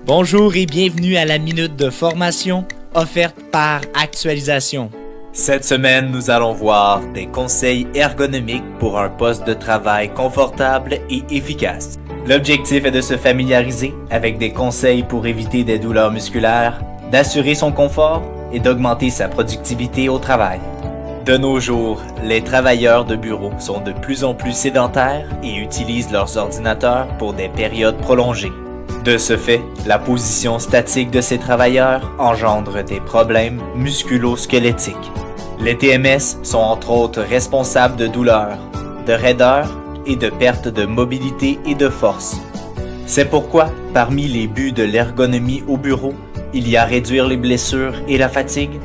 Bonjour et bienvenue à la Minute de formation offerte par Actualisation. Cette semaine, nous allons voir des conseils ergonomiques pour un poste de travail confortable et efficace. L'objectif est de se familiariser avec des conseils pour éviter des douleurs musculaires, d'assurer son confort et d'augmenter sa productivité au travail. De nos jours, les travailleurs de bureau sont de plus en plus sédentaires et utilisent leurs ordinateurs pour des périodes prolongées. De ce fait, la position statique de ces travailleurs engendre des problèmes musculo-squelettiques. Les TMS sont entre autres responsables de douleurs, de raideur et de perte de mobilité et de force. C'est pourquoi, parmi les buts de l'ergonomie au bureau, il y a réduire les blessures et la fatigue,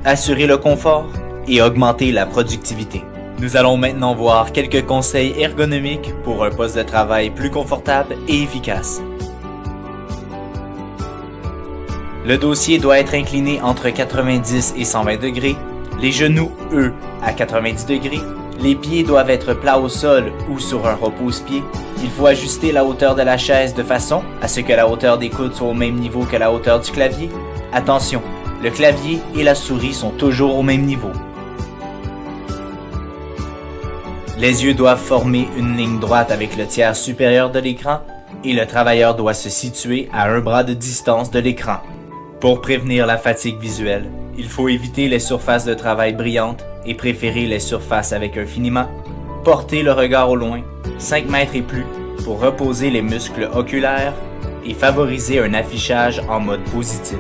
assurer le confort et augmenter la productivité. Nous allons maintenant voir quelques conseils ergonomiques pour un poste de travail plus confortable et efficace. Le dossier doit être incliné entre 90 et 120 degrés, les genoux, eux, à 90 degrés, les pieds doivent être plats au sol ou sur un repose-pied. Il faut ajuster la hauteur de la chaise de façon à ce que la hauteur des coudes soit au même niveau que la hauteur du clavier. Attention, le clavier et la souris sont toujours au même niveau. Les yeux doivent former une ligne droite avec le tiers supérieur de l'écran et le travailleur doit se situer à un bras de distance de l'écran. Pour prévenir la fatigue visuelle, il faut éviter les surfaces de travail brillantes et préférer les surfaces avec un finiment. Porter le regard au loin, 5 mètres et plus, pour reposer les muscles oculaires et favoriser un affichage en mode positif.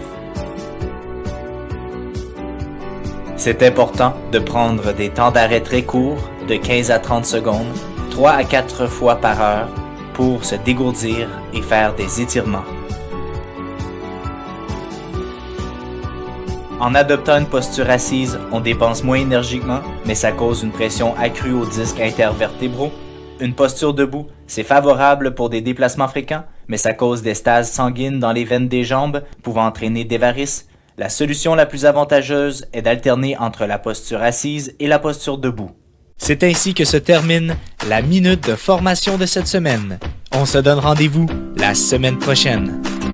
C'est important de prendre des temps d'arrêt très courts, de 15 à 30 secondes, 3 à 4 fois par heure, pour se dégourdir et faire des étirements. En adoptant une posture assise, on dépense moins énergiquement, mais ça cause une pression accrue aux disques intervertébraux. Une posture debout, c'est favorable pour des déplacements fréquents, mais ça cause des stases sanguines dans les veines des jambes, pouvant entraîner des varices. La solution la plus avantageuse est d'alterner entre la posture assise et la posture debout. C'est ainsi que se termine la Minute de formation de cette semaine. On se donne rendez-vous la semaine prochaine.